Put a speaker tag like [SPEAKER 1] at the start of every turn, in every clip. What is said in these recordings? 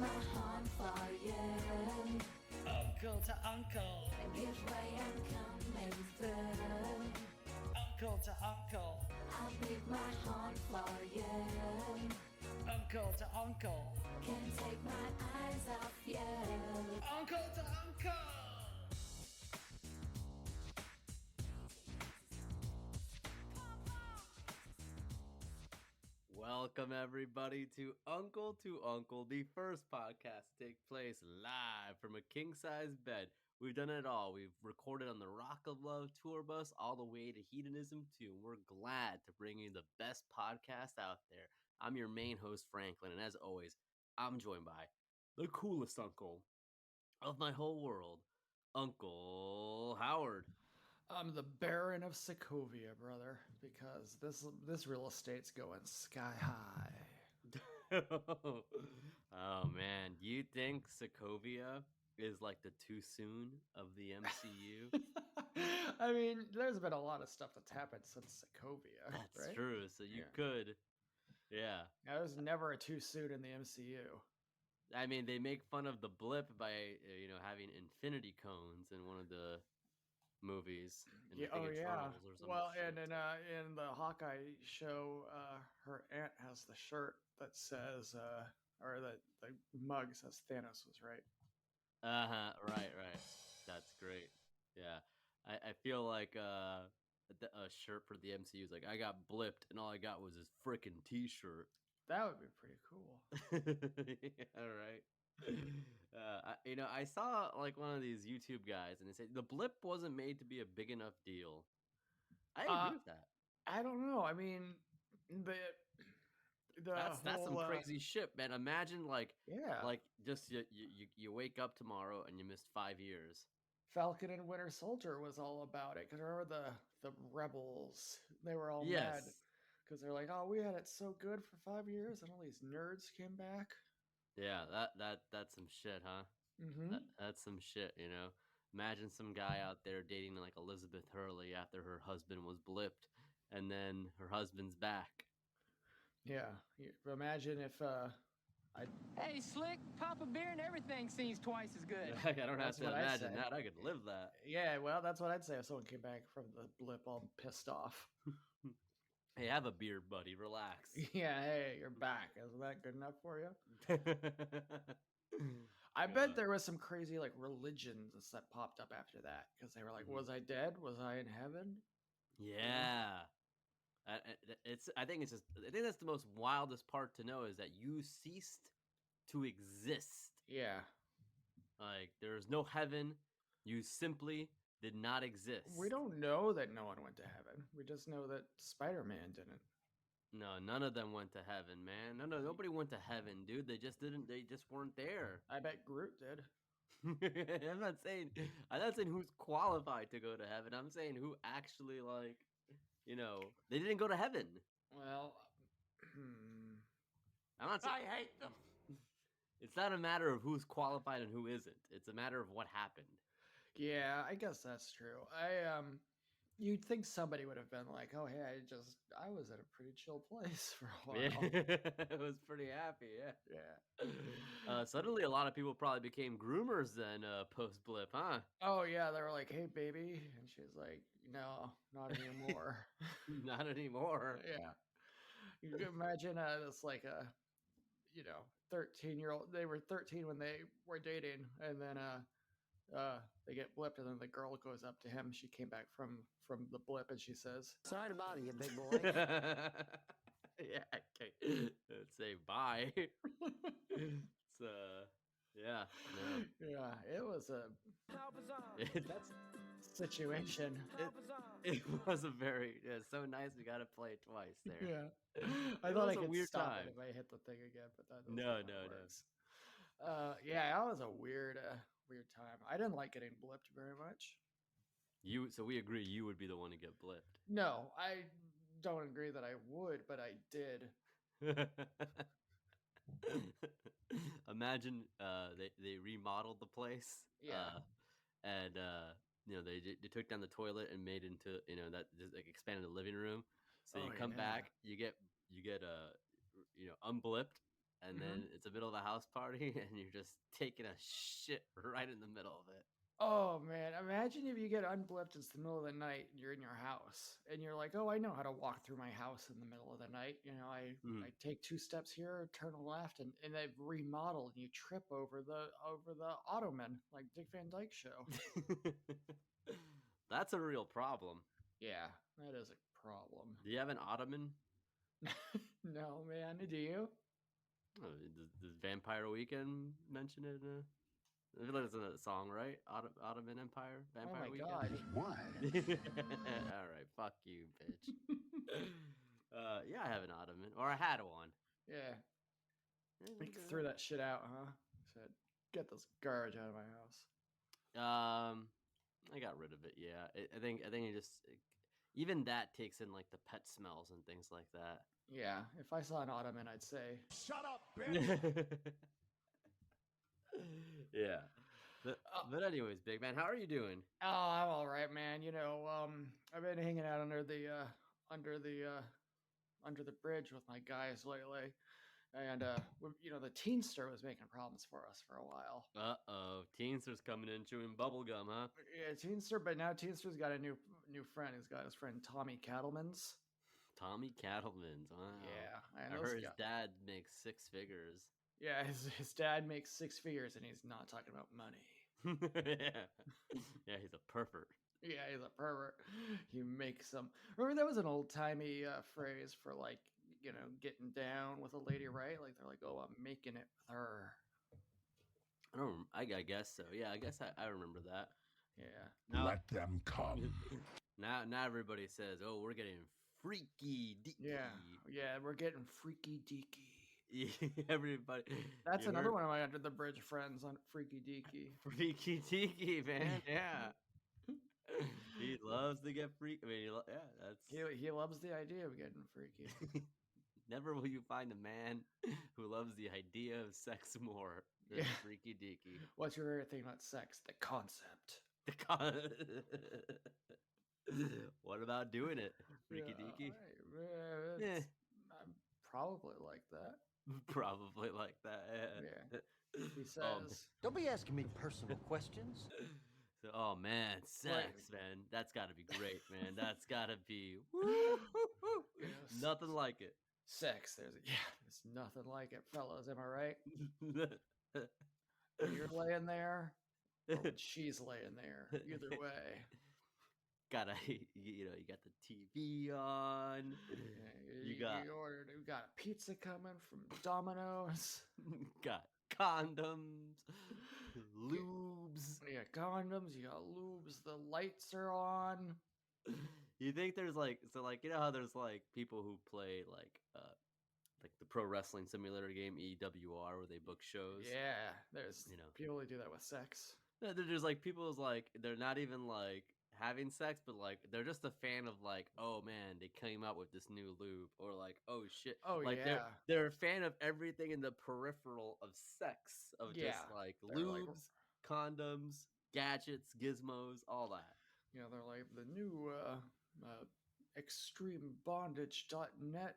[SPEAKER 1] my horn for you.
[SPEAKER 2] Uncle to uncle.
[SPEAKER 1] And give way and coming through.
[SPEAKER 2] Uncle to uncle.
[SPEAKER 1] I'll beat my horn for you.
[SPEAKER 2] Uncle to uncle.
[SPEAKER 1] Can't take my eyes off you.
[SPEAKER 2] Uncle to uncle.
[SPEAKER 3] Welcome everybody to Uncle, the first podcast to take place live from a king-size bed. We've done it all. We've recorded on the Rock of Love tour bus all the way to Hedonism 2. And we're glad to bring you the best podcast out there. I'm your main host, Franklin, and as always, I'm joined by the coolest uncle of my whole world, Uncle Howard.
[SPEAKER 4] I'm the Baron of Sokovia, brother, because this real estate's going sky high.
[SPEAKER 3] Oh man, you think Sokovia is like the too soon of the MCU?
[SPEAKER 4] I mean, there's been a lot of stuff that's happened since Sokovia.
[SPEAKER 3] That's
[SPEAKER 4] right?
[SPEAKER 3] true. So you
[SPEAKER 4] Yeah.
[SPEAKER 3] could, yeah.
[SPEAKER 4] Now, there's never a too soon in the MCU.
[SPEAKER 3] I mean, they make fun of the blip by having infinity cones in one of the movies. In,
[SPEAKER 4] Yeah,
[SPEAKER 3] I think
[SPEAKER 4] oh yeah.
[SPEAKER 3] Eternals or some
[SPEAKER 4] Well,
[SPEAKER 3] shit.
[SPEAKER 4] and in the Hawkeye show, her aunt has the shirt that says, or the mug says Thanos was right.
[SPEAKER 3] Right. That's great. Yeah, I feel like a shirt for the MCU is like I got blipped and all I got was this freaking T-shirt.
[SPEAKER 4] That would be pretty cool.
[SPEAKER 3] Yeah, right. I saw like one of these YouTube guys, and they said the blip wasn't made to be a big enough deal. I agree with that.
[SPEAKER 4] I don't know. I mean, the
[SPEAKER 3] That's some
[SPEAKER 4] whole,
[SPEAKER 3] crazy shit, man. Imagine like
[SPEAKER 4] yeah,
[SPEAKER 3] just you wake up tomorrow and you missed 5 years.
[SPEAKER 4] Falcon and Winter Soldier was all about it. Because remember the rebels? They were all
[SPEAKER 3] Yes.
[SPEAKER 4] mad because they're like, "Oh, we had it so good for 5 years, and all these nerds came back."
[SPEAKER 3] Yeah, that's some shit, huh?
[SPEAKER 4] Mm-hmm.
[SPEAKER 3] That's some shit, you know. Imagine some guy out there dating like Elizabeth Hurley after her husband was blipped, and then her husband's back.
[SPEAKER 4] Yeah. Imagine if I.
[SPEAKER 5] Hey, Slick, pop a beer and everything seems twice as good.
[SPEAKER 3] I don't have
[SPEAKER 4] That's
[SPEAKER 3] to
[SPEAKER 4] what I'd
[SPEAKER 3] imagine
[SPEAKER 4] say.
[SPEAKER 3] that. I could live that.
[SPEAKER 4] Yeah, well, that's what I'd say if someone came back from the blip all pissed off.
[SPEAKER 3] Hey, have a beer, buddy. Relax.
[SPEAKER 4] Yeah, hey, you're back. Isn't that good enough for you? I bet there was some crazy like religions that popped up after that because they were like, "Was I dead? Was I in heaven?"
[SPEAKER 3] Yeah. I think that's the most wildest part to know is that you ceased to exist.
[SPEAKER 4] Yeah.
[SPEAKER 3] Like there's no heaven. You simply did not exist.
[SPEAKER 4] We don't know that no one went to heaven. We just know that Spider-Man didn't.
[SPEAKER 3] No, none of them went to heaven, man. Nobody went to heaven, dude. They just didn't. They just weren't there.
[SPEAKER 4] I bet Groot did.
[SPEAKER 3] I'm not saying who's qualified to go to heaven. I'm saying who actually they didn't go to heaven.
[SPEAKER 4] Well,
[SPEAKER 3] I'm not saying
[SPEAKER 5] I hate them.
[SPEAKER 3] It's not a matter of who's qualified and who isn't. It's a matter of what happened.
[SPEAKER 4] yeah, I guess that's true. You'd think somebody would have been like, "Oh, hey, I was at a pretty chill place for a while."
[SPEAKER 3] Yeah. It was pretty happy, yeah.
[SPEAKER 4] Yeah.
[SPEAKER 3] Suddenly, a lot of people probably became groomers then post blip, huh?
[SPEAKER 4] Oh yeah, they were like, "Hey, baby," and she's like, "No, not anymore."
[SPEAKER 3] Not anymore.
[SPEAKER 4] Yeah. You can imagine this like a 13-year-old. They were 13 when they were dating, and then they get blipped, and then the girl goes up to him. She came back from the blip, and she says,
[SPEAKER 5] Sorry to bother you, big boy.
[SPEAKER 3] Yeah, okay. Let's say bye. It's yeah. No.
[SPEAKER 4] Yeah, it was a
[SPEAKER 3] That's
[SPEAKER 4] situation.
[SPEAKER 3] it was a very so nice. We got to play it twice there.
[SPEAKER 4] Yeah, I
[SPEAKER 3] It
[SPEAKER 4] thought
[SPEAKER 3] was
[SPEAKER 4] I
[SPEAKER 3] a
[SPEAKER 4] could
[SPEAKER 3] weird
[SPEAKER 4] stop
[SPEAKER 3] time.
[SPEAKER 4] it if I hit the thing again, but that doesn't
[SPEAKER 3] No.
[SPEAKER 4] works. Yeah, that was a weird time. I didn't like getting blipped very much.
[SPEAKER 3] So we agree you would be the one to get blipped.
[SPEAKER 4] No, I don't agree that I would, but I did.
[SPEAKER 3] Imagine they remodeled the place.
[SPEAKER 4] Yeah.
[SPEAKER 3] And they took down the toilet and made into that just like expanded the living room. So you come back, you get unblipped, and then it's the middle of a house party, and you're just taking a shit right in the middle of it.
[SPEAKER 4] Oh man, imagine if you get unblipped. It's the middle of the night. And you're in your house, and you're like, "Oh, I know how to walk through my house in the middle of the night." You know, I take 2 steps here, turn left, and they've remodeled. And you trip over the ottoman like Dick Van Dyke Show.
[SPEAKER 3] That's a real problem.
[SPEAKER 4] Yeah, that is a problem.
[SPEAKER 3] Do you have an ottoman?
[SPEAKER 4] No, man. Do you?
[SPEAKER 3] Oh, does Vampire Weekend mention it? I feel like it's in a song, right? Ottoman Empire,
[SPEAKER 4] Oh
[SPEAKER 3] Vampire
[SPEAKER 4] my
[SPEAKER 3] Weekend.
[SPEAKER 4] god.
[SPEAKER 6] What?
[SPEAKER 3] All right, fuck you, bitch. Yeah, I have an ottoman, or I had one.
[SPEAKER 4] Yeah. You threw that shit out, huh? Said, get this garbage out of my house.
[SPEAKER 3] I got rid of it. Yeah, I think it just even that takes in like the pet smells and things like that.
[SPEAKER 4] Yeah, if I saw an ottoman, I'd say,
[SPEAKER 6] Shut up, bitch!
[SPEAKER 3] Yeah. But anyways, big man, how are you doing?
[SPEAKER 4] "Oh, I'm all right, man. You know, I've been hanging out under the bridge with my guys lately, and you know, the Teenster was making problems for us for a while.
[SPEAKER 3] Uh-oh, Teenster's coming in chewing bubble gum, huh?
[SPEAKER 4] Yeah, Teenster, but now Teenster's got a new friend. He's got his friend Tommy Cattlemans.
[SPEAKER 3] Tommy Cattlemans, wow.
[SPEAKER 4] Yeah, and
[SPEAKER 3] I
[SPEAKER 4] those
[SPEAKER 3] heard his
[SPEAKER 4] guys-
[SPEAKER 3] dad makes 6 figures.
[SPEAKER 4] Yeah, his dad makes 6 figures, and he's not talking about money.
[SPEAKER 3] Yeah, he's a pervert.
[SPEAKER 4] Yeah, he's a pervert. He makes them. Remember, that was an old timey phrase for, like, you know, getting down with a lady, right? Like, they're like, "Oh, I'm making it with her."
[SPEAKER 3] I guess so. Yeah, I guess I remember that.
[SPEAKER 4] Yeah.
[SPEAKER 3] Now,
[SPEAKER 6] Let them come.
[SPEAKER 3] now everybody says, "Oh, we're getting freaky deaky."
[SPEAKER 4] Yeah, we're getting freaky deaky.
[SPEAKER 3] Everybody.
[SPEAKER 4] That's
[SPEAKER 3] you
[SPEAKER 4] another
[SPEAKER 3] heard?
[SPEAKER 4] one of my under the bridge friends on freaky deaky.
[SPEAKER 3] Freaky deaky, man. Yeah. He loves to get freaky. I mean, yeah, that's.
[SPEAKER 4] He loves the idea of getting freaky.
[SPEAKER 3] Never will you find a man who loves the idea of sex more than
[SPEAKER 4] Yeah.
[SPEAKER 3] freaky deaky.
[SPEAKER 4] What's your favorite thing about sex? The concept.
[SPEAKER 3] The con- What about doing it, freaky deaky?
[SPEAKER 4] Yeah, I'm probably like that.
[SPEAKER 3] Probably like that.
[SPEAKER 4] Yeah. He says,
[SPEAKER 7] Don't be asking me personal questions.
[SPEAKER 3] So, oh man, sex,
[SPEAKER 4] Right.
[SPEAKER 3] man. That's got to be great, man. That's got to be woo-hoo-hoo.
[SPEAKER 4] Yes.
[SPEAKER 3] Nothing like it.
[SPEAKER 4] sex. There's nothing like it, fellas. Am I right? When you're laying there, or when she's laying there. Either way.
[SPEAKER 3] Gotta, you got the TV on.
[SPEAKER 4] Yeah,
[SPEAKER 3] You got-
[SPEAKER 4] we got a pizza coming from Domino's.
[SPEAKER 3] Got condoms, lubes.
[SPEAKER 4] You got condoms, you got lubes, the lights are on.
[SPEAKER 3] You think there's like you know how there's like people who play like the pro wrestling simulator game EWR where they book shows.
[SPEAKER 4] Yeah, there's
[SPEAKER 3] You know.
[SPEAKER 4] people who do that with sex.
[SPEAKER 3] There's like people who's like they're not even like having sex, but like they're just a fan of like, oh man, they came out with this new lube, or like, oh shit,
[SPEAKER 4] Oh,
[SPEAKER 3] like
[SPEAKER 4] yeah.
[SPEAKER 3] they're a fan of everything in the peripheral of sex, of
[SPEAKER 4] Yeah,
[SPEAKER 3] just like
[SPEAKER 4] they're like-
[SPEAKER 3] lubes, condoms, gadgets, gizmos, all that.
[SPEAKER 4] You know, they're like the new extremebondage.net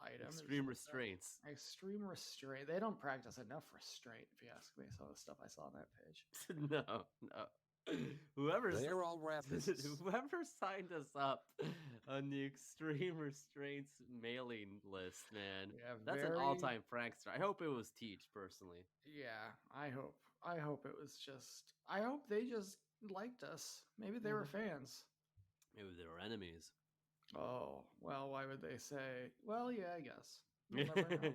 [SPEAKER 4] item. is
[SPEAKER 3] Extreme
[SPEAKER 4] just,
[SPEAKER 3] restraints.
[SPEAKER 4] Extreme restraint. They don't practice enough restraint, if you ask me. Some of the stuff I saw on that page.
[SPEAKER 3] No. Whoever
[SPEAKER 7] They're all rapists.
[SPEAKER 3] whoever signed us up on the extreme restraints mailing list, man.
[SPEAKER 4] Yeah,
[SPEAKER 3] That's an
[SPEAKER 4] very-
[SPEAKER 3] all-time prankster. I hope it was Teach personally.
[SPEAKER 4] Yeah, I hope. I hope it was just. I hope they just liked us. Maybe they were fans.
[SPEAKER 3] Maybe they were enemies.
[SPEAKER 4] Oh, well, why would they say? Well, yeah, I guess. You'll never know.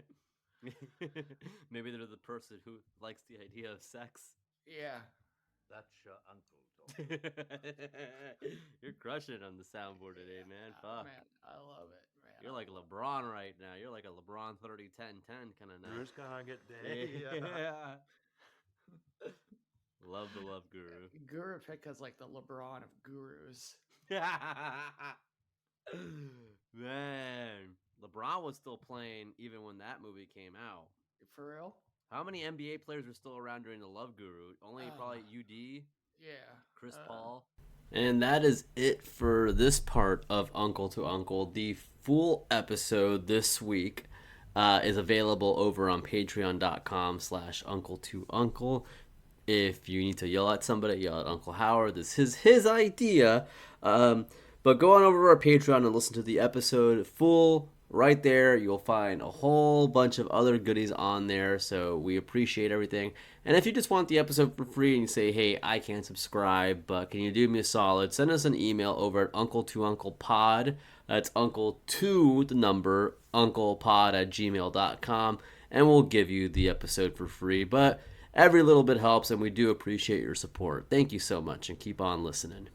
[SPEAKER 3] Maybe they're the person who likes the idea of sex.
[SPEAKER 4] Yeah.
[SPEAKER 7] That's your uncle,
[SPEAKER 3] You're crushing it on the soundboard today, man. Fuck.
[SPEAKER 4] Man, I love it, man.
[SPEAKER 3] You're
[SPEAKER 4] I
[SPEAKER 3] like
[SPEAKER 4] love
[SPEAKER 3] LeBron right now. You're like a LeBron 30 10 10 kind of night.
[SPEAKER 7] It's gonna get
[SPEAKER 3] Yeah. Love the love guru.
[SPEAKER 4] it. Guru Pika's like the LeBron of gurus.
[SPEAKER 3] Man, LeBron was still playing even when that movie came out.
[SPEAKER 4] For real?
[SPEAKER 3] How many NBA players were still around during the Love Guru? Only probably UD,
[SPEAKER 4] Yeah.
[SPEAKER 3] Chris Paul. And that is it for this part of Uncle to Uncle, the full episode this week. is available over on patreon.com/uncle2uncle. If you need to yell at somebody, yell at Uncle Howard. This is his idea. But go on over to our Patreon and listen to the episode full. Right there, you'll find a whole bunch of other goodies on there, so we appreciate everything. And if you just want the episode for free and you say, hey, I can't subscribe, but can you do me a solid? Send us an email over at uncle2unclepod. That's uncle2, the number, unclepod@gmail.com, and we'll give you the episode for free. But every little bit helps, and we do appreciate your support. Thank you so much, and keep on listening.